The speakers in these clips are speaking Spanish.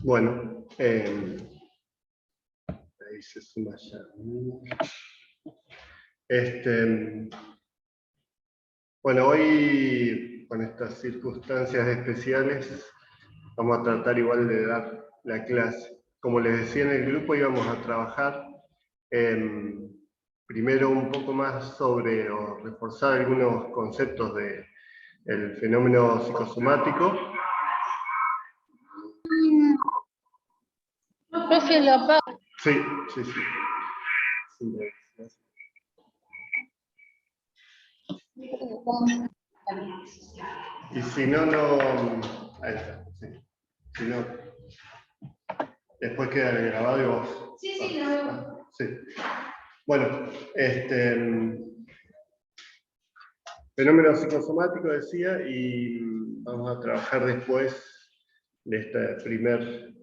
Bueno, ahí se suma ya. Bueno, hoy con estas circunstancias especiales vamos a tratar igual de dar la clase. Como les decía en el grupo, íbamos a trabajar primero un poco más sobre, o reforzar algunos conceptos del fenómeno psicosomático. Profe, lo apago. Sí. Y si no, ahí está, sí. Si no, después queda grabado y vos. Sí, lo veo. Sí. Bueno, fenómeno psicosomático decía, y vamos a trabajar después de esta primer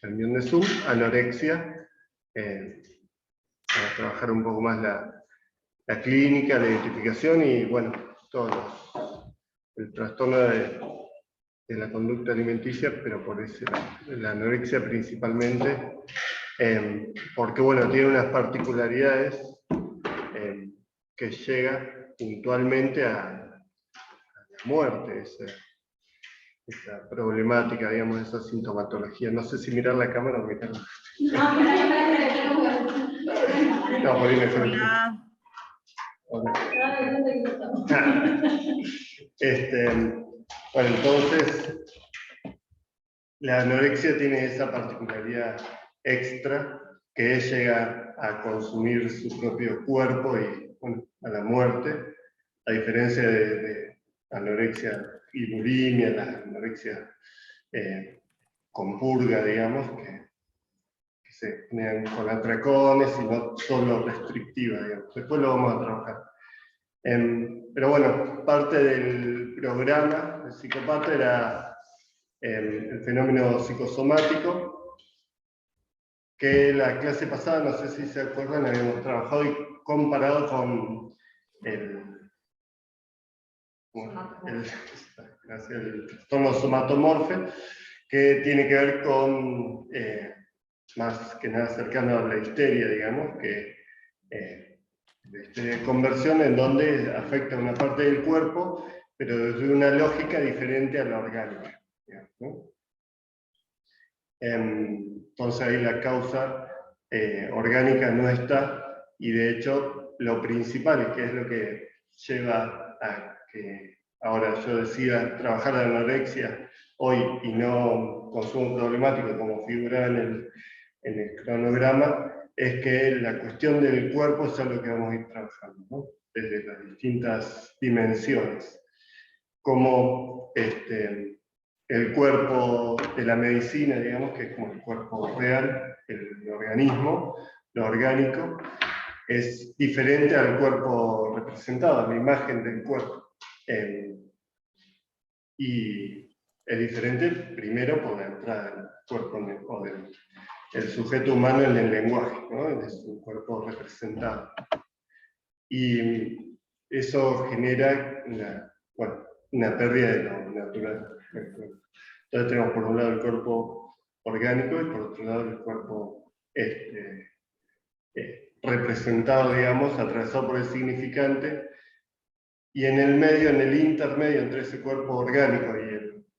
reunión de Zoom, anorexia. Vamos a trabajar un poco más la clínica, la identificación y, bueno, el trastorno de la conducta alimenticia, pero por eso la anorexia principalmente, porque, bueno, tiene unas particularidades que llega puntualmente a la muerte, esa problemática, digamos, esa sintomatología. No sé si mirar la cámara o mirarla. No, por ahí me fue. Bueno, entonces, la anorexia tiene esa particularidad extra, que es llegar a consumir su propio cuerpo y, bueno, a la muerte, a diferencia de anorexia y bulimia, la anorexia con purga, digamos, que se generan con atracones y no solo restrictiva, digamos. Después lo vamos a trabajar. Pero bueno, parte del programa del psicopata era el fenómeno psicosomático, que la clase pasada, no sé si se acuerdan, habíamos trabajado y comparado con el trastorno somatomorfe, que tiene que ver con, más que nada cercano a la histeria, digamos, que de conversión en donde afecta una parte del cuerpo, pero desde una lógica diferente a la orgánica, digamos, ¿no? Entonces ahí la causa orgánica no está, y de hecho lo principal, que es lo que lleva a que ahora yo decida trabajar la anorexia hoy y no consumo problemático como figura en el cronograma, es que la cuestión del cuerpo es algo que vamos a ir trabajando, ¿no? Desde las distintas dimensiones. Como el cuerpo de la medicina, digamos, que es como el cuerpo real, el organismo, lo orgánico, es diferente al cuerpo representado, a la imagen del cuerpo. Y es diferente primero por la entrada del cuerpo o del sujeto humano en el lenguaje, ¿no? Es un cuerpo representado. Y eso genera una pérdida de lo natural. Entonces tenemos por un lado el cuerpo orgánico y por otro lado el cuerpo representado, digamos, atravesado por el significante, y en el medio, en el intermedio entre ese cuerpo orgánico y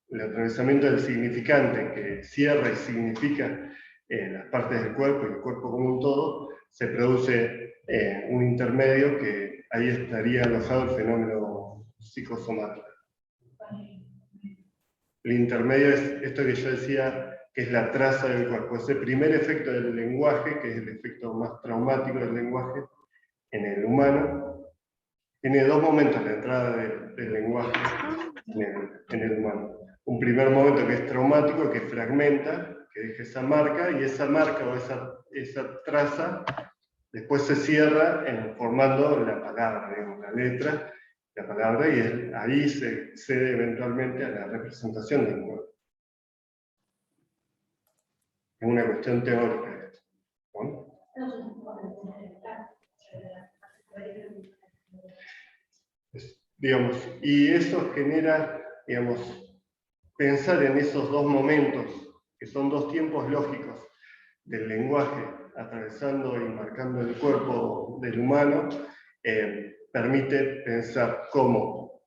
el atravesamiento del significante, que cierra y significa las partes del cuerpo y el cuerpo como un todo, se produce un intermedio que ahí estaría alojado el fenómeno psicosomático. El intermedio es esto que yo decía, que es la traza del cuerpo, ese primer efecto del lenguaje, que es el efecto más traumático del lenguaje en el humano. Tiene dos momentos la entrada del lenguaje en el humano. Un primer momento que es traumático, que fragmenta, que deja esa marca, y esa marca o esa traza después se cierra formando la palabra, digamos, la letra, la palabra, y ahí se cede eventualmente a la representación del cuerpo. Es una cuestión teórica esto, ¿no? Digamos, y eso genera, digamos, pensar en esos dos momentos que son dos tiempos lógicos del lenguaje atravesando y marcando el cuerpo del humano, permite pensar cómo,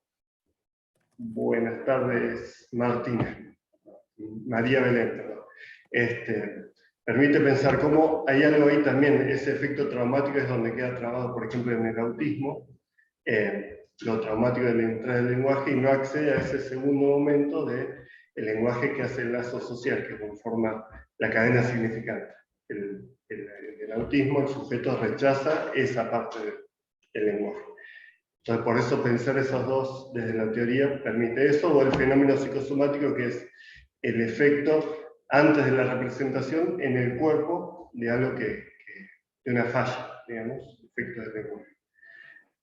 buenas tardes Martina, María Belén, perdón. Permite pensar cómo hay algo ahí también, ese efecto traumático es donde queda trabado, por ejemplo, en el autismo, lo traumático de la entrada del lenguaje y no accede a ese segundo momento del lenguaje que hace el lazo social, que conforma la cadena significante. En el autismo el sujeto rechaza esa parte del lenguaje. Entonces, por eso pensar esos dos desde la teoría permite eso, o el fenómeno psicosomático, que es el efecto antes de la representación en el cuerpo de algo de una falla, digamos, efecto del lenguaje.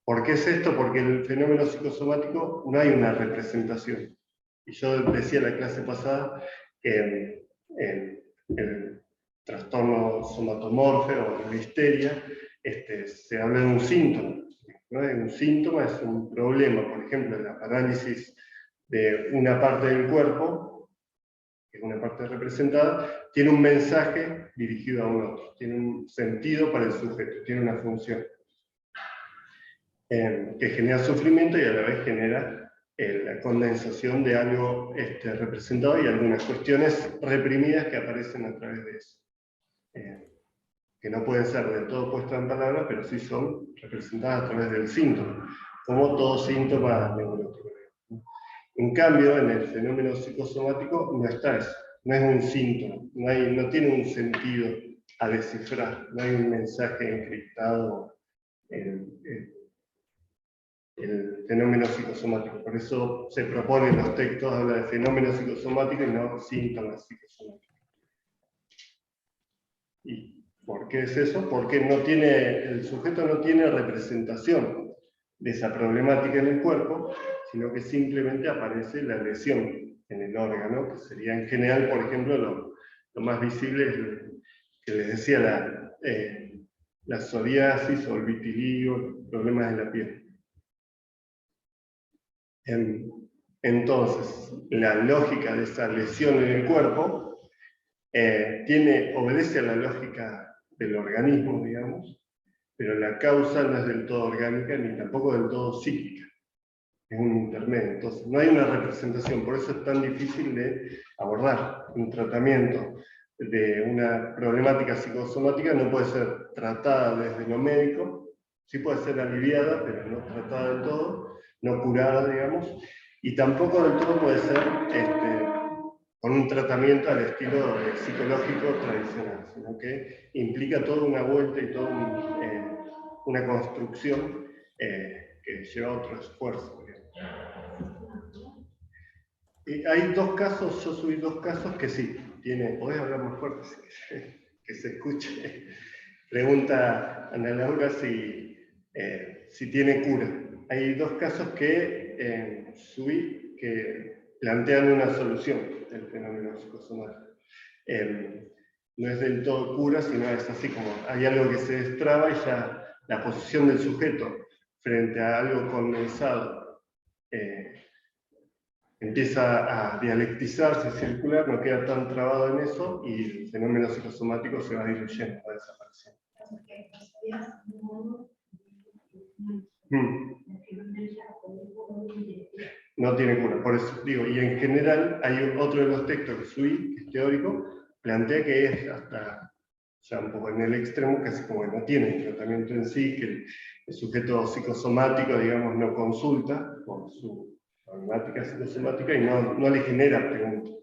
¿Por qué es esto? Porque en el fenómeno psicosomático no hay una representación. Y yo decía en la clase pasada que en el trastorno somatomorfe o en la histeria se habla de un síntoma, ¿no? Un síntoma es un problema, por ejemplo, la parálisis de una parte del cuerpo, que es una parte representada, tiene un mensaje dirigido a un otro, tiene un sentido para el sujeto, tiene una función. Que genera sufrimiento y a la vez genera la condensación de algo representado y algunas cuestiones reprimidas que aparecen a través de eso. Que no pueden ser del todo puestas en palabras, pero sí son representadas a través del síntoma, como todo síntoma neurológico. En cambio, en el fenómeno psicosomático no está eso, no es un síntoma, no tiene un sentido a descifrar, no hay un mensaje encriptado el fenómeno psicosomático. Por eso se propone en los textos, habla de fenómeno psicosomático y no síntomas psicosomáticos. ¿Y por qué es eso? Porque el sujeto no tiene representación de esa problemática en el cuerpo, sino que simplemente aparece la lesión en el órgano, que sería en general, por ejemplo, lo más visible es que les decía la psoriasis o el vitiligo, problemas de la piel. Entonces, la lógica de esa lesión en el cuerpo obedece a la lógica del organismo, digamos, pero la causa no es del todo orgánica ni tampoco del todo psíquica. Es un intermedio. Entonces, no hay una representación, por eso es tan difícil de abordar. Un tratamiento de una problemática psicosomática no puede ser tratada desde lo médico, sí puede ser aliviada, pero no tratada del todo, no curada, digamos, y tampoco del todo puede ser con un tratamiento al estilo psicológico tradicional, sino que implica toda una vuelta y toda una construcción que lleva a otro esfuerzo. Hay dos casos, yo subí dos casos que sí, podés hablar más fuerte, que se escuche. Pregunta Ana Laura si tiene cura. Hay dos casos que subí que plantean una solución del fenómeno psicosomático. No es del todo cura, sino es así como hay algo que se destraba y ya la posición del sujeto frente a algo condensado empieza a dialectizarse, circular, no queda tan trabado en eso y el fenómeno psicosomático se va diluyendo, va desapareciendo. No tiene cura, por eso digo, y en general hay otro de los textos que subí, que es teórico, plantea que es hasta ya un poco en el extremo, casi como que no tiene tratamiento en sí, que el sujeto psicosomático, digamos, no consulta por su problemática psicosomática y no le genera preguntas.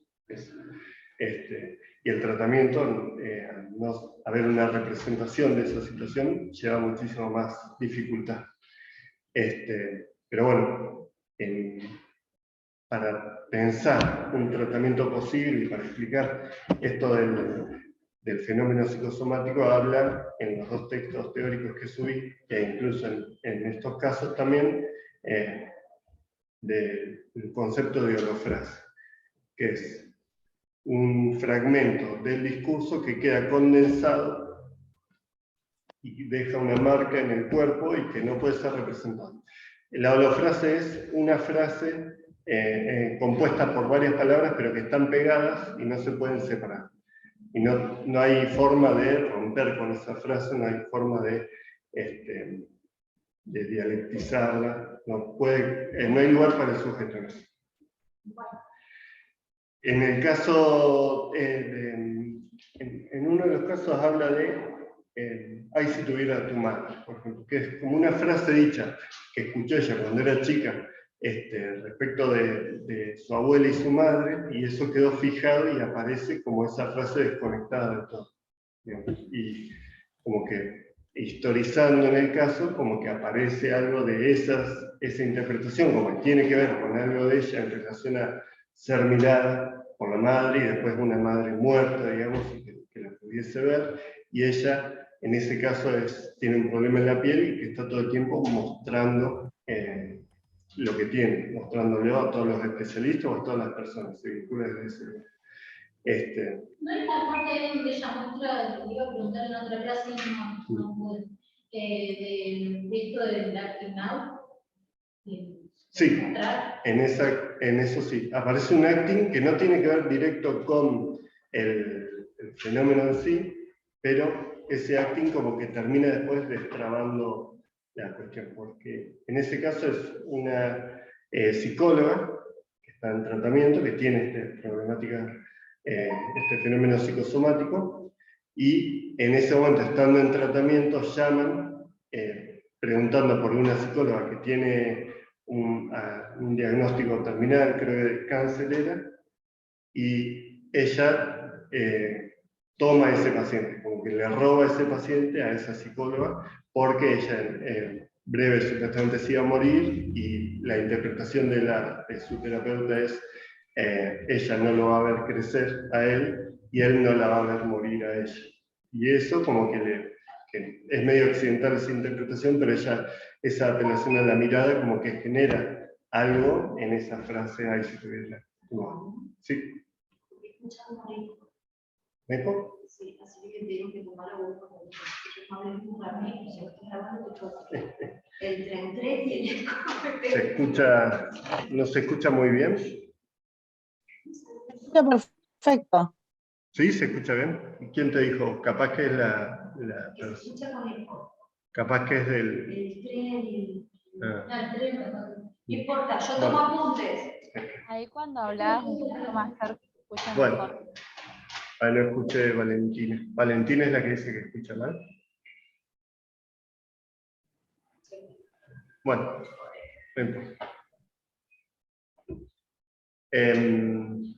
Y el tratamiento, al no haber una representación de esa situación, lleva muchísimo más dificultad. Pero bueno, para pensar un tratamiento posible y para explicar esto del fenómeno psicosomático, hablan en los dos textos teóricos que subí, e incluso en estos casos también, del concepto de holofrase, que es un fragmento del discurso que queda condensado y deja una marca en el cuerpo y que no puede ser representado. La holofrase es una frase compuestas por varias palabras, pero que están pegadas y no se pueden separar. Y no hay forma de romper con esa frase, no hay forma de dialectizarla, no hay lugar para el sujeto. En el caso, en uno de los casos habla de ay, si tuviera tu madre, por ejemplo, que es como una frase dicha que escuchó ella cuando era chica respecto de su abuela y su madre, y eso quedó fijado y aparece como esa frase desconectada de todo. Y como que historizando en el caso, como que aparece algo de esa interpretación, como que tiene que ver con algo de ella en relación a ser mirada por la madre y después una madre muerta, digamos, que la pudiese ver, y ella en ese caso tiene un problema en la piel y que está todo el tiempo mostrando lo que tiene, mostrándolo a todos los especialistas o a todas las personas, se vincula desde ese lugar. No hay una parte donde ella muestra, te iba a preguntar en otra clase, no pude, de esto del acting now. Sí, en eso sí. Aparece un acting que no tiene que ver directo con el fenómeno en sí, pero ese acting como que termina después destrabando la cuestión, porque en ese caso es una psicóloga que está en tratamiento, que tiene esta problemática, este fenómeno psicosomático, y en ese momento, estando en tratamiento, llaman preguntando por una psicóloga que tiene un diagnóstico terminal, creo que de cáncer era, y ella toma a ese paciente, como que le roba a ese paciente a esa psicóloga, porque ella en breve supuestamente se iba a morir, y la interpretación de su terapeuta es ella no lo va a ver crecer a él, y él no la va a ver morir a ella. Y eso como que es medio occidental esa interpretación, pero esa apelación a la mirada como que genera algo en esa frase, ahí si tuviera. Sí. ¿Mejor? Sí, así que te digo que tu malo gusto, el tren tiene. ¿No se escucha muy bien? Se escucha perfecto. ¿Sí? ¿Se escucha bien? ¿Quién te dijo? Capaz que es Se escucha con eco. Capaz que es del... El tren, Ah. el tren, no importa, yo tomo apuntes. Ahí cuando hablas un poquito más cerca se escucha bueno, mejor. Ahí lo escuché Valentina. ¿Valentina es la que dice que escucha mal? Bueno,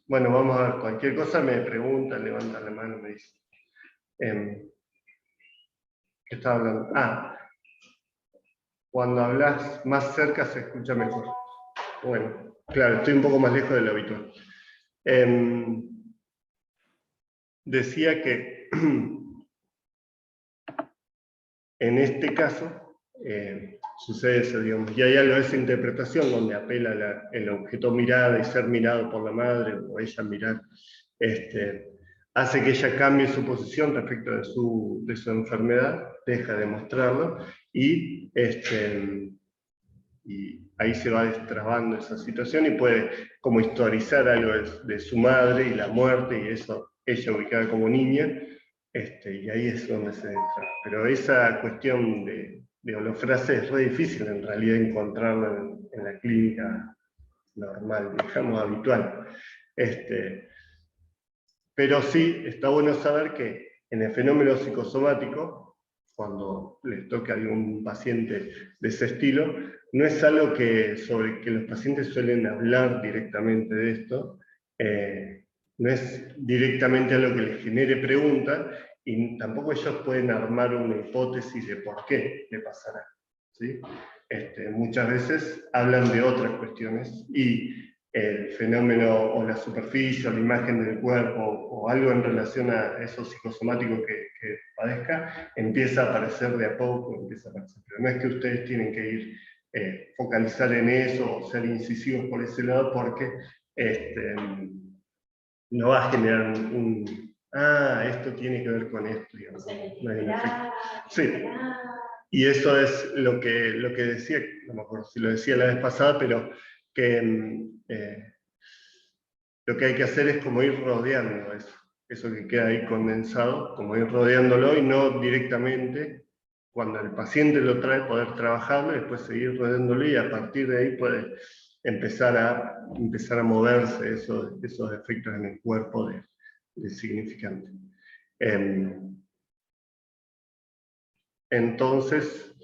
bueno, vamos a ver, cualquier cosa me preguntan, levantan la mano, me dicen. ¿Qué estaba hablando? Cuando hablas más cerca se escucha mejor. Bueno, claro, estoy un poco más lejos de lo habitual. Decía que en este caso sucede eso, digamos, y hay algo de esa interpretación donde apela el objeto mirada y ser mirado por la madre, o ella mirar, hace que ella cambie su posición respecto de su enfermedad, deja de mostrarlo, y ahí se va destrabando esa situación y puede como historizar algo de su madre y la muerte, y eso, ella ubicada como niña, y ahí es donde se destraba. Pero esa cuestión de holofrase es re difícil en realidad encontrarla en la clínica normal, digamos, habitual. Pero sí, está bueno saber que en el fenómeno psicosomático, cuando les toque a algún paciente de ese estilo, no es algo sobre que los pacientes suelen hablar directamente de esto, no es directamente algo que les genere preguntas, y tampoco ellos pueden armar una hipótesis de por qué le pasará, ¿sí? Muchas veces hablan de otras cuestiones, y el fenómeno o la superficie o la imagen del cuerpo o algo en relación a eso psicosomático que padezca, empieza a aparecer de a poco, pero no es que ustedes tienen que ir focalizar en eso o ser incisivos por ese lado, porque no va a generar esto tiene que ver con esto, digamos. No hay un efecto. Sí. Y eso es lo que decía, no me acuerdo si lo decía la vez pasada, pero que lo que hay que hacer es como ir rodeando eso que queda ahí condensado, como ir rodeándolo y no directamente, cuando el paciente lo trae, poder trabajarlo y después seguir rodeándolo, y a partir de ahí puede empezar a moverse esos efectos en el cuerpo de significante. Entonces,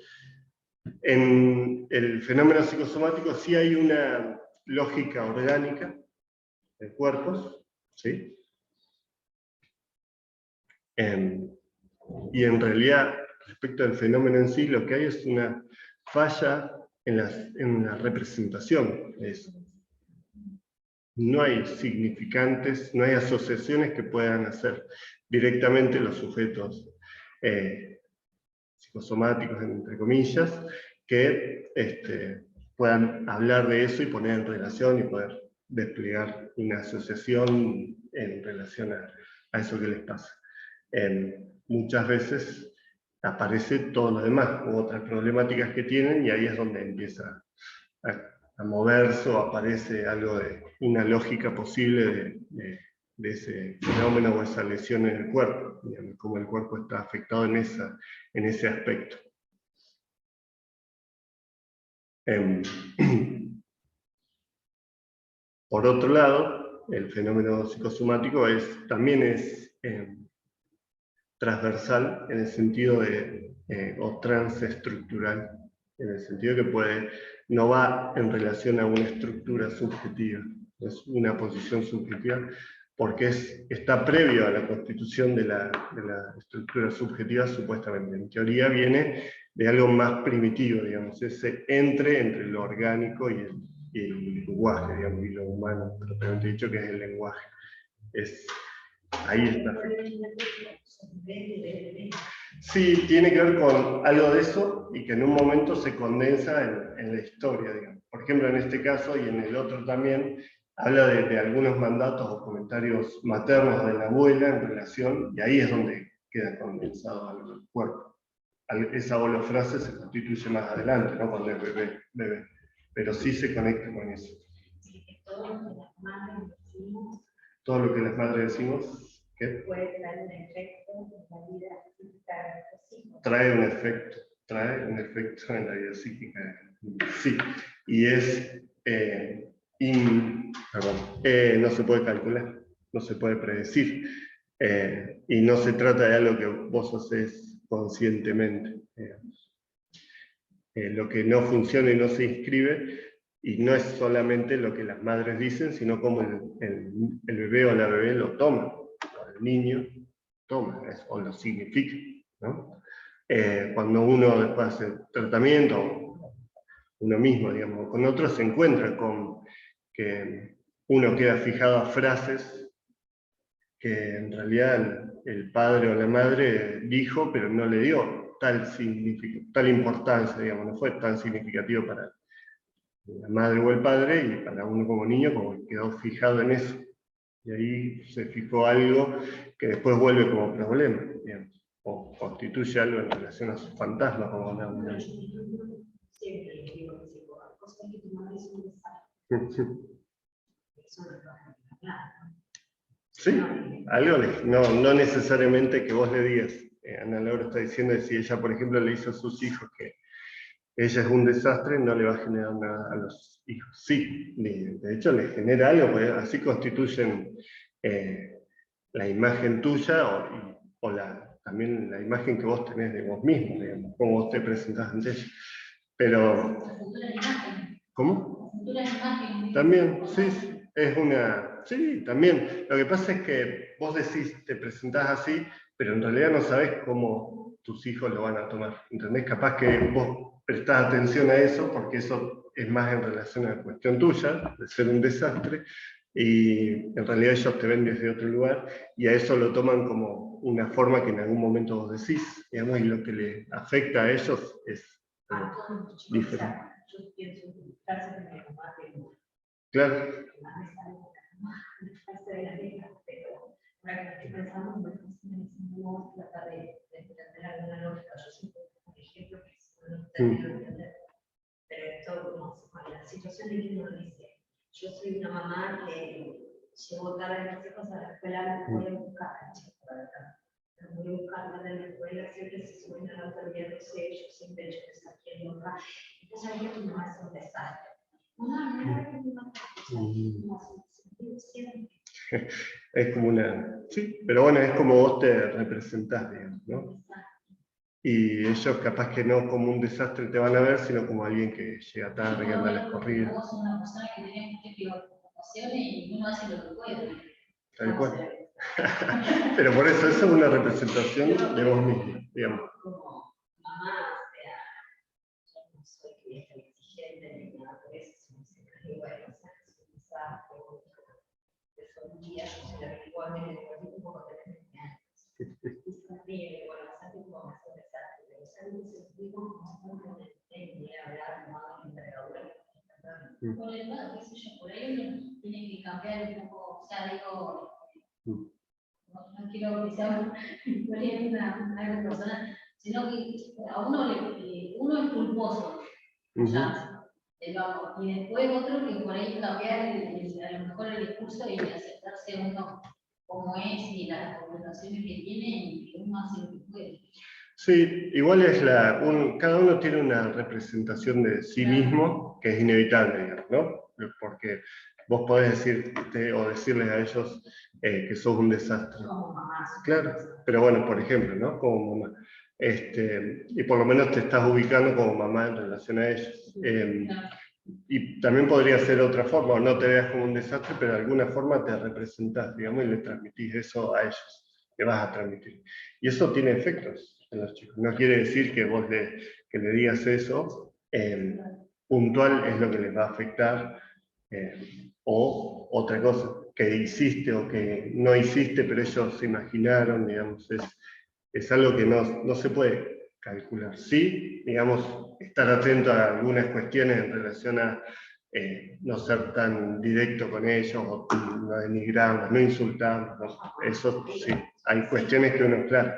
en el fenómeno psicosomático sí hay una lógica orgánica de cuerpos, ¿sí? Y en realidad, respecto al fenómeno en sí, lo que hay es una falla en la representación de eso. No hay significantes, no hay asociaciones que puedan hacer directamente los sujetos psicosomáticos, entre comillas, que puedan hablar de eso y poner en relación y poder desplegar una asociación en relación a eso que les pasa. Muchas veces aparece todo lo demás, u otras problemáticas que tienen, y ahí es donde empieza a moverse o aparece algo de una lógica posible de ese fenómeno o esa lesión en el cuerpo, digamos, cómo el cuerpo está afectado en ese aspecto. Por otro lado, el fenómeno psicosomático también es transversal en el sentido o transestructural, en el sentido que no va en relación a una estructura subjetiva, es una posición subjetiva, porque está previo a la constitución de la estructura subjetiva, supuestamente. En teoría viene de algo más primitivo, digamos, ese entre lo orgánico y el lenguaje, digamos, y lo humano, propiamente dicho, que es el lenguaje. Ahí está. Sí, tiene que ver con algo de eso y que en un momento se condensa en la historia, digamos. Por ejemplo, en este caso y en el otro también, habla de algunos mandatos o comentarios maternos de la abuela en relación, y ahí es donde queda condensado algo del cuerpo. Esa holofrase se constituye más adelante, ¿no? Cuando es bebé. Pero sí se conecta con eso. Todo lo que las madres decimos, ¿qué? Puede traer un efecto en la vida psíquica de los hijos. Trae un efecto en la vida psíquica. Sí, y no se puede calcular, no se puede predecir, y no se trata de algo que vos haces conscientemente. Lo que no funciona y no se inscribe, y no es solamente lo que las madres dicen, sino cómo el bebé o la bebé lo toma, o el niño toma, o lo significa, ¿no? Cuando uno después hace tratamiento, uno mismo, digamos, con otros, se encuentra con que uno queda fijado a frases que en realidad el padre o la madre dijo, pero no le dio tal importancia, digamos, no fue tan significativo para la madre o el padre, y para uno como niño como que quedó fijado en eso. Y ahí se fijó algo que después vuelve como problema, digamos, o constituye algo en relación a sus fantasmas, como hablamos de ellos. Siempre digo que si cosas que tu madre es un desastre. Eso no va a hablar. Sí, algo no necesariamente que vos le digas. Ana Laura está diciendo que si ella, por ejemplo, le dice a sus hijos que ella es un desastre, no le va a generar nada a los hijos. Sí, de hecho le genera algo, porque así constituyen la imagen tuya también la imagen que vos tenés de vos mismo, digamos, cómo vos te presentás ante ella. Pero, ¿cómo? También, sí, sí, también. Lo que pasa es que vos decís, te presentás así, pero en realidad no sabés cómo tus hijos lo van a tomar. ¿Entendés? Capaz que vos prestás atención a eso, porque eso es más en relación a la cuestión tuya, de ser un desastre, y en realidad ellos te ven desde otro lugar, y a eso lo toman como una forma que en algún momento vos decís, digamos, y lo que le afecta a ellos es diferente. Yo pienso en frases de mi mamá, Claro. pero ahora que estoy pensando, no tratar de entender alguna lógica. Yo siempre pongo un ejemplo que no termino de entender. Pero esto, la situación de niño dice, Yo soy una mamá que llevo tarde a mis hijos a la escuela, me voy a buscar a chicos para acá. Me voy a buscar en la escuela, siempre se suben a la autoridad, no sé, yo siempre he hecho que está aquí en acá. Entonces, sabía que tu mamá es un desastre. Es como una... Sí, pero bueno, es como vos te representás, digamos, ¿no? Y ellos capaz que no como un desastre te van a ver, sino como alguien que llega tarde, que anda a las corridas. Vos sos una persona que tiene muchas preocupaciones y uno hace lo que puede. Tal cual. Pero por eso es una representación de vos mismo, digamos. Como mamá, o sea, yo no soy que es exigente ni nada, por eso se me bueno, o sea, es un desastre, de familia, yo soy la que igualmente un poco de 20 años. Y sonríe, bueno, bastante como me hace un desastre, pero sabes que se vive como un y hablar, no hago entregadura. Por el lado, qué sé yo, por ahí uno tiene que cambiar un poco, o sea, digo, no quiero que sea algo personal, sino que a uno es culposo, ya, y después otro que por ahí cambiar a lo mejor el discurso y aceptarse uno como es y las recomendaciones que tiene y que uno hace lo que puede. Sí, igual es cada uno tiene una representación de sí mismo que es inevitable, digamos, ¿no? Porque vos podés decirte o decirles a ellos que sos un desastre. Como mamá. Claro, pero bueno, por ejemplo, ¿no? Como mamá. Y por lo menos te estás ubicando como mamá en relación a ellos. Y también podría ser otra forma, o no te veas como un desastre, pero de alguna forma te representás, digamos, y le transmitís eso a ellos, que vas a transmitir. Y eso tiene efectos en los chicos. No quiere decir que vos que le digas eso, puntual es lo que les va a afectar, o otra cosa, que hiciste o que no hiciste, pero ellos se imaginaron, digamos, es algo que no se puede calcular. Sí, digamos, estar atento a algunas cuestiones en relación a no ser tan directo con ellos, o no denigrarlos, no insultarlos, ¿no? Eso sí, hay cuestiones que uno, claro,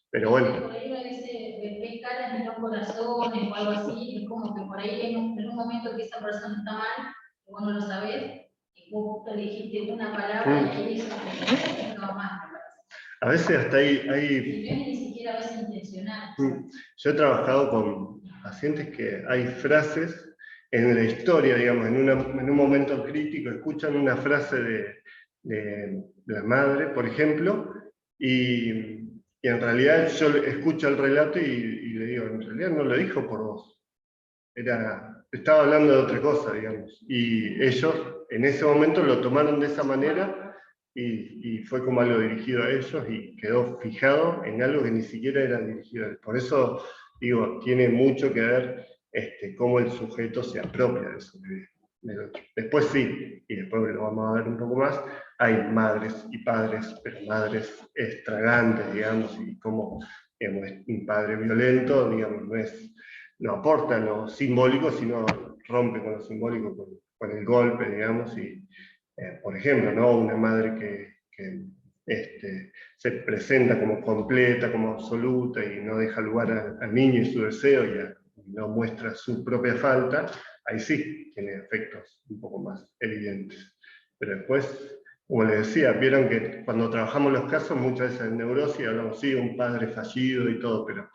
pero bueno. Por ahí a veces ves caras en los corazones o algo así, es como que por ahí en un momento que esa persona está mal, vos no lo sabés, y vos le dijiste una palabra y ahí eso no va más. A veces hasta Y no es ni siquiera a veces intencional. Yo he trabajado con pacientes que hay frases en la historia, digamos, en un momento crítico, escuchan una frase de la madre, por ejemplo, y en realidad yo escucho el relato y le digo, en realidad no lo dijo por vos. Estaba hablando de otra cosa, digamos. Y ellos en ese momento lo tomaron de esa manera y fue como algo dirigido a ellos y quedó fijado en algo que ni siquiera era dirigido a él. Por eso, digo, tiene mucho que ver cómo el sujeto se apropia de eso del otro. Después sí, y después lo vamos a ver un poco más, hay madres y padres, pero madres extravagantes, digamos, y como digamos, un padre violento, digamos, no aporta lo simbólico, sino rompe con lo simbólico, con el golpe, digamos, y por ejemplo, ¿no? Una madre que se presenta como completa, como absoluta, y no deja lugar al niño y su deseo, y no muestra su propia falta, ahí sí tiene efectos un poco más evidentes. Pero después, como les decía, vieron que cuando trabajamos los casos, muchas veces en neurosis hablamos, sí, un padre fallido y todo, pero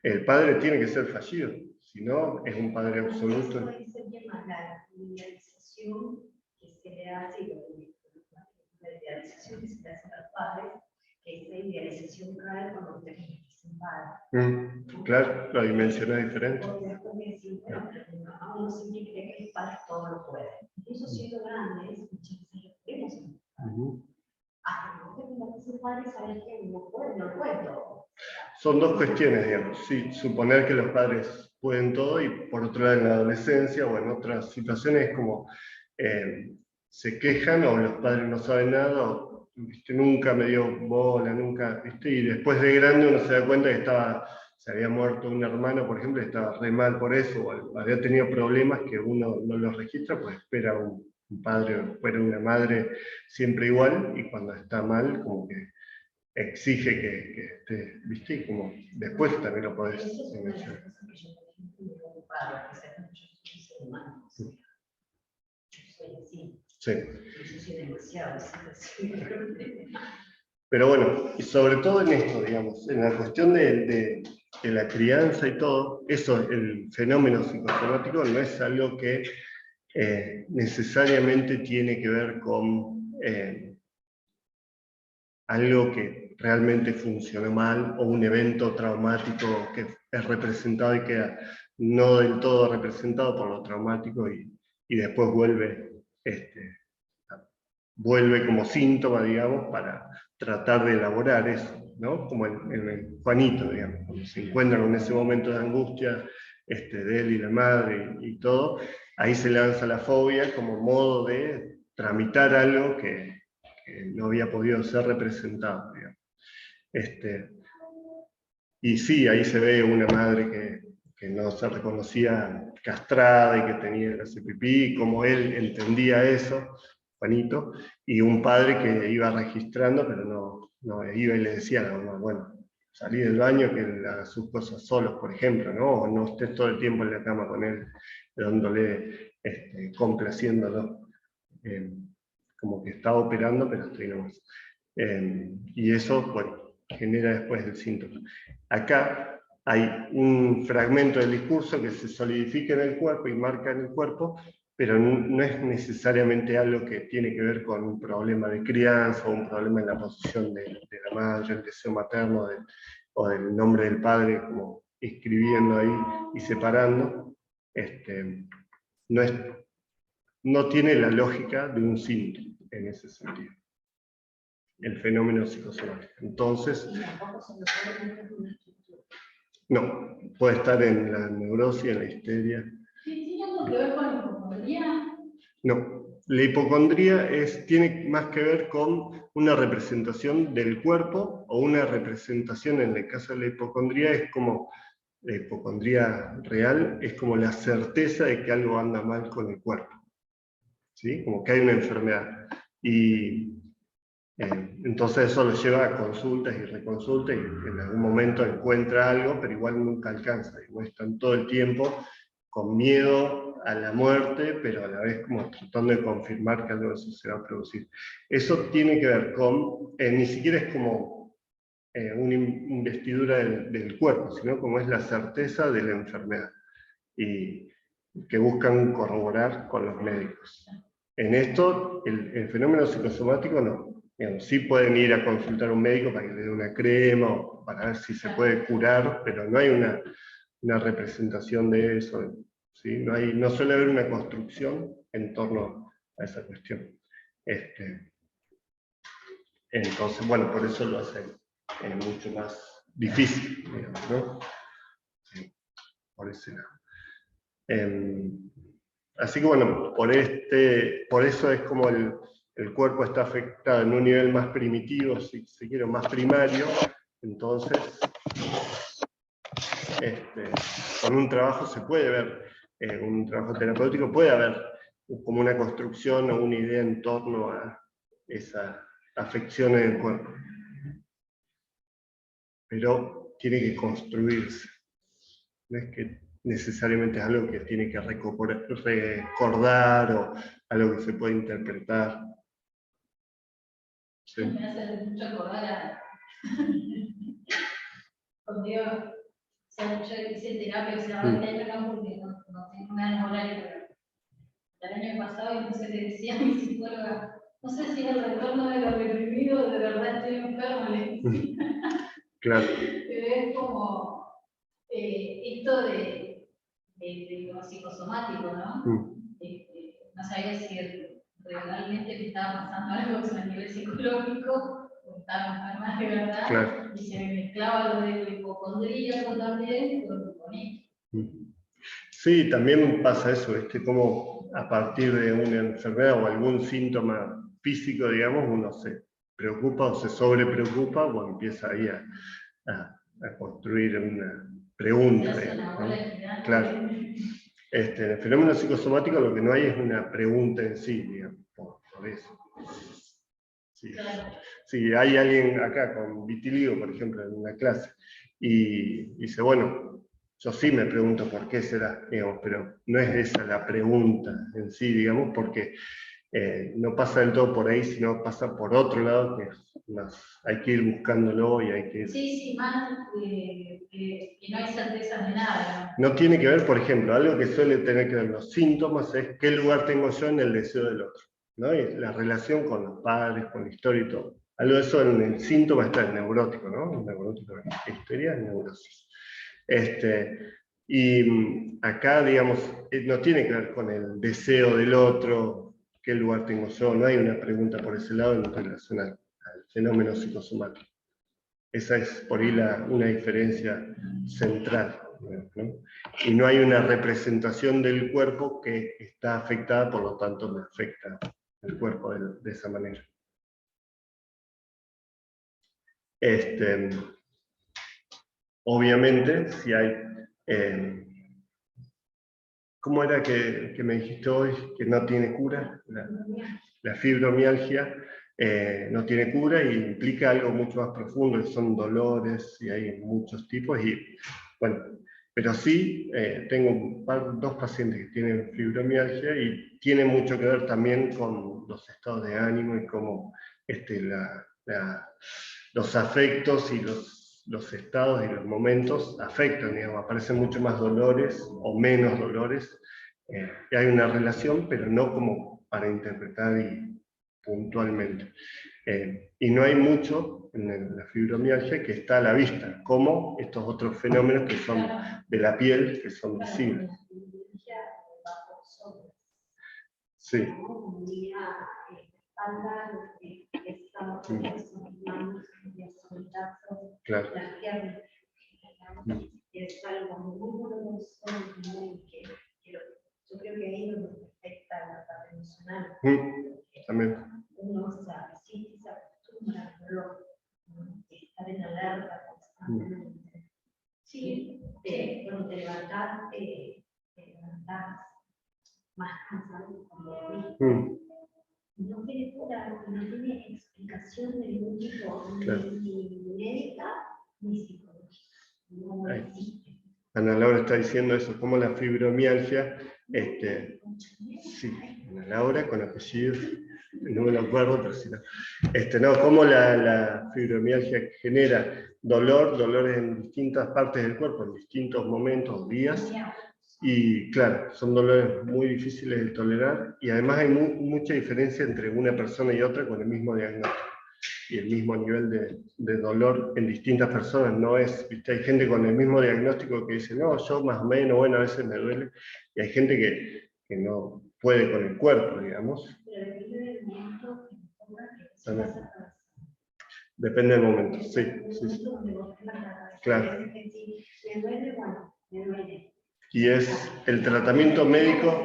el padre tiene que ser fallido, si no, es un padre absoluto. La idealización que se le hace, la idealización que se le hace a los padres, que esa idealización cae cuando ustedes dicen padre. Claro, la dimensión es diferente. Porque después me dicen, bueno, pero uno siempre cree que los padres todo lo pueden. Incluso siendo grandes, muchas veces lo queremos. Hasta que no terminamos de ser padres, sabes que no pueden todo. Son dos cuestiones, digamos. Sí, suponer que los padres pueden todo y por otro lado en la adolescencia o en otras situaciones como se quejan o los padres no saben nada o nunca me dio bola, nunca, y después de grande uno se da cuenta que se había muerto un hermano, por ejemplo, y estaba re mal por eso, o había tenido problemas que uno no los registra, pues espera un padre o fuera una madre siempre igual, y cuando está mal, como que exige que esté, ¿viste? Y como después también lo podés mencionar. soy así. Sí. Yo soy demasiado así. Pero bueno, y sobre todo en esto, digamos, en la cuestión de la crianza y todo, eso, el fenómeno psicosomático no es algo que necesariamente tiene que ver con algo que realmente funcionó mal o un evento traumático que es representado y queda no del todo representado por lo traumático y después vuelve como síntoma, digamos, para tratar de elaborar eso, ¿no? Como en Juanito, digamos, cuando se encuentran en ese momento de angustia de él y la madre y todo, ahí se lanza la fobia como modo de tramitar algo que no había podido ser representado, digamos. Y sí, ahí se ve una madre que no se reconocía castrada y que tenía que hacer pipí, como él entendía eso, Juanito, y un padre que iba registrando, pero no iba y le decía a la mamá, bueno, salí del baño, que él haga sus cosas solos, por ejemplo, ¿no? O no estés todo el tiempo en la cama con él, dándole, complaciéndolo. Como que estaba operando, pero estoy nomás. Y eso, bueno, genera después el síntoma. Acá hay un fragmento del discurso que se solidifica en el cuerpo y marca en el cuerpo, pero no es necesariamente algo que tiene que ver con un problema de crianza o un problema en la posición de la madre, el deseo materno o del nombre del padre, como escribiendo ahí y separando. No tiene la lógica de un síntoma en ese sentido, el fenómeno psicosomático. Entonces, no, puede estar en la neurosis, en la histeria. ¿Tiene algo que ver con la hipocondría? No, la hipocondría tiene más que ver con una representación del cuerpo o una representación, en el caso de la hipocondría, es como la hipocondría real, es como la certeza de que algo anda mal con el cuerpo, ¿sí? Como que hay una enfermedad. Y entonces eso lo lleva a consultas y reconsultas y en algún momento encuentra algo, pero igual nunca alcanza. Y están todo el tiempo con miedo a la muerte, pero a la vez como tratando de confirmar que algo de eso se va a producir. Eso tiene que ver con, ni siquiera es como una investidura del cuerpo, sino como es la certeza de la enfermedad y que buscan corroborar con los médicos. En esto, el fenómeno psicosomático no. Digamos, sí pueden ir a consultar a un médico para que le dé una crema o para ver si se puede curar, pero no hay una representación de eso, ¿sí? No suele haber una construcción en torno a esa cuestión. Entonces, bueno, por eso lo hacen mucho más difícil, digamos, ¿no? Sí, por ese lado. Así que bueno, por eso es como el cuerpo está afectado en un nivel más primitivo, si se quiere, más primario. Entonces, con un trabajo se puede ver, un trabajo terapéutico puede haber como una construcción o una idea en torno a esa afección en el cuerpo. Pero tiene que construirse. No es que necesariamente es algo que tiene que recordar o algo que se puede interpretar. Sí. Me hace mucho acordar a cuando yo, o sea, yo hice terapia, o sea, ahora estoy acá porque no tengo nada en horario, pero el año pasado, y entonces le decía a mi psicóloga, no sé si es el retorno de lo reprimido, de verdad estoy enferma, le decía. Claro. Pero es como esto de lo psicosomático, ¿no? No sabía si realmente me estaba pasando algo a nivel psicológico o estaba enferma de verdad. Claro. Y se me mezclaba lo de hipocondríaco también con esto. Sí, también pasa eso, como a partir de una enfermedad o algún síntoma físico, digamos, uno se preocupa o se sobrepreocupa o empieza ahí a construir una pregunta. Digamos, ¿no? Claro. En el fenómeno psicosomático lo que no hay es una pregunta en sí, digamos, por eso. Sí. Claro. Si hay alguien acá con vitiligo, por ejemplo, en una clase, y dice, bueno, Yo sí me pregunto por qué será, digamos, pero no es esa la pregunta en sí, digamos, porque no pasa del todo por ahí, sino pasa por otro lado, que es más, hay que ir buscándolo y hay que ir... Sí, más que no hay certeza de nada. No tiene que ver, por ejemplo, algo que suele tener que ver los síntomas es qué lugar tengo yo en el deseo del otro, ¿no? Y la relación con los padres, con la historia y todo. Algo de eso en el síntoma está el neurótico, ¿no? El neurótico es histeria, neurosis. Y acá, digamos, no tiene que ver con el deseo del otro, qué lugar tengo yo, no hay una pregunta por ese lado en relación al fenómeno psicosomático. Esa es por ahí una diferencia central, ¿no? Y no hay una representación del cuerpo que está afectada, por lo tanto me afecta el cuerpo de esa manera. Obviamente, si hay... ¿cómo era que me dijiste hoy que no tiene cura? La fibromialgia no tiene cura y implica algo mucho más profundo, que son dolores, y hay muchos tipos. Y, bueno, pero sí, tengo dos pacientes que tienen fibromialgia y tiene mucho que ver también con los estados de ánimo y cómo los afectos y los estados y los momentos afectan, digamos, aparecen mucho más dolores o menos dolores. Y hay una relación, pero no como para interpretar puntualmente. Y no hay mucho en la fibromialgia que está a la vista, como estos otros fenómenos que son de la piel, que son visibles. Sí. Claro. Es algo muy doloroso, que yo creo que ahí nos afecta la parte emocional. También. Uno se acostumbra al dolor, estar en alerta constantemente. Sí, cuando te levantás más cansado como no tiene cura, no tiene explicación de ningún tipo, ni médica ni psicológica. No existe. Ana Laura está diciendo eso, como la fibromialgia, sí, Ana Laura con apellido, no me lo acuerdo, pero sí, no, como la fibromialgia genera dolores en distintas partes del cuerpo, en distintos momentos, días, y claro, son dolores muy difíciles de tolerar, y además hay mucha diferencia entre una persona y otra con el mismo diagnóstico. Y el mismo nivel de dolor en distintas personas no es, ¿viste? Hay gente con el mismo diagnóstico que dice, no, yo más o menos, bueno, a veces me duele, y hay gente que no puede con el cuerpo, digamos. Depende del momento, sí. Claro. Y es el tratamiento médico.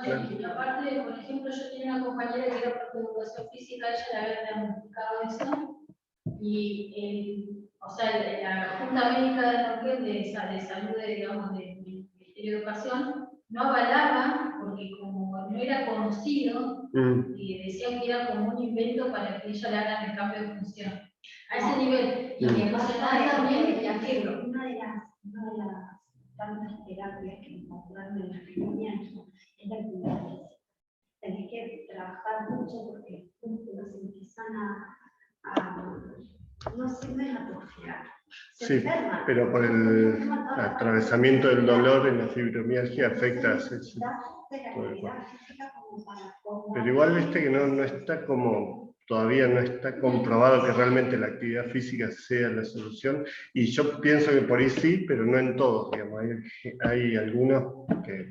Aparte, por ejemplo, yo tenía una compañera que era por educación física, ella le había diagnosticado eso, y o sea, la Junta Médica de Neuquén de salud, digamos, del Ministerio de Educación, no avalaba, porque como no era conocido, y decían que era como un invento para que ella le hagan el cambio de función. A ese nivel, y que no se da también la fibro. Una de las tantas terapias que encontraron en la fibromialgia es la actividad física. Tenés que trabajar mucho porque los músculos empiezan no sirven a atrofiar. Sí, pero por el atravesamiento del dolor en la fibromialgia afecta a todo el cuerpo. Pero igual viste que no está como, todavía no está comprobado que realmente la actividad física sea la solución, y yo pienso que por ahí sí, pero no en todos, digamos, hay algunos que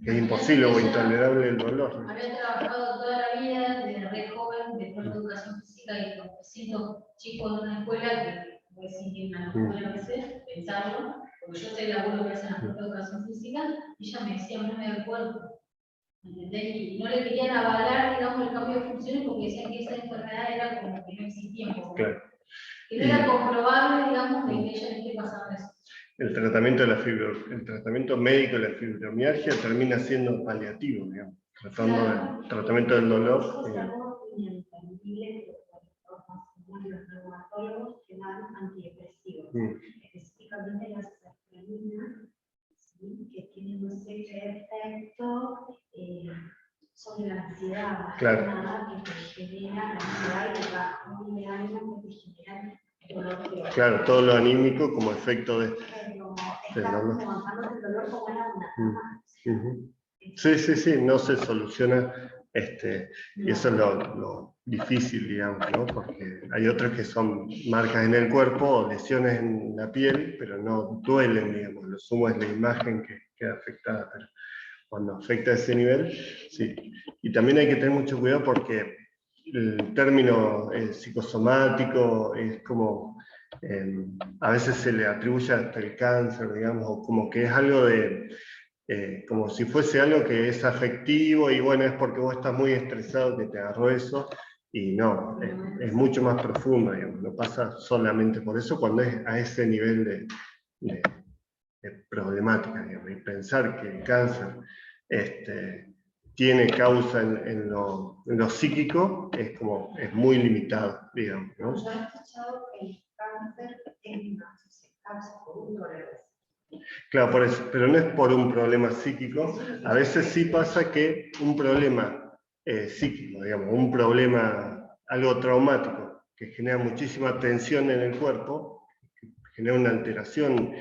es imposible o intolerable el dolor. Había trabajado toda la vida desde re joven, después de educación física, y con 300 chicos de una escuela que voy a decir que una locura a veces pensarlo, porque yo sé el laburo que hacen las de educación física, y ella me decía, no me da el cuerpo. ¿Entendés? Y no le querían avalar, digamos, el cambio de funciones porque decían que esa enfermedad era como que no existía. Claro. Que no era comprobable, digamos, de que ella le esté pasando eso. El tratamiento médico de la fibromialgia termina siendo paliativo, digamos, tratando del tratamiento del dolor. Es algo inentendible los reumatólogos que dan antidepresivos, específicamente las aspirinas ansiedad, Claro. nada que te genera ansiedad y bajón de ánimo que te genera dolor. Claro, todo lo anímico como efecto de... Pero del estás dolor. como bajando el dolor como era una cama. Ujú. Sí, sí, sí, no se soluciona, y eso es lo difícil, digamos, ¿no? Porque hay otros que son marcas en el cuerpo o lesiones en la piel, pero no duelen, digamos, lo sumo es la imagen que queda afectada, pero cuando afecta a ese nivel, sí. Y también hay que tener mucho cuidado porque el término psicosomático es como, a veces se le atribuye hasta el cáncer, digamos, o como que es algo de... como si fuese algo que es afectivo y bueno, es porque vos estás muy estresado que te agarró eso, y no, es mucho más profundo, digamos, no pasa solamente por eso cuando es a ese nivel de problemática, digamos, y pensar que el cáncer tiene causa en lo psíquico es muy limitado, digamos, ¿no? Yo he escuchado que el cáncer se causa por un dolor. Claro, por eso, pero no es por un problema psíquico. A veces sí pasa que un problema psíquico, digamos, un problema, algo traumático, que genera muchísima tensión en el cuerpo, genera una alteración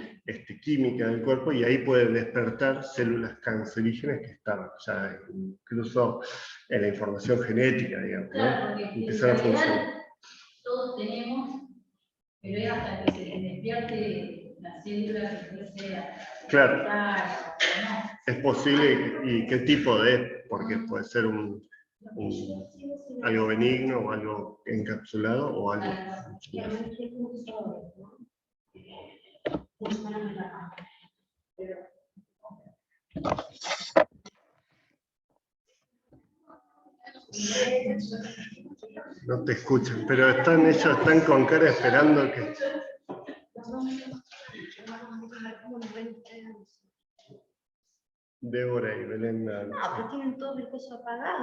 química del cuerpo y ahí puede despertar células cancerígenas que estaban ya incluso en la información genética, digamos, Claro, ¿no? porque Empezar a en funcionar. realidad todos tenemos, pero es hasta que se despierte la célula que puede ser Claro. no. Es posible, y qué tipo de, porque puede ser algo benigno o algo encapsulado o algo... No te escuchan, pero ellos están con cara esperando que... Débora y Belén. No, pero tienen todo el coso apagado.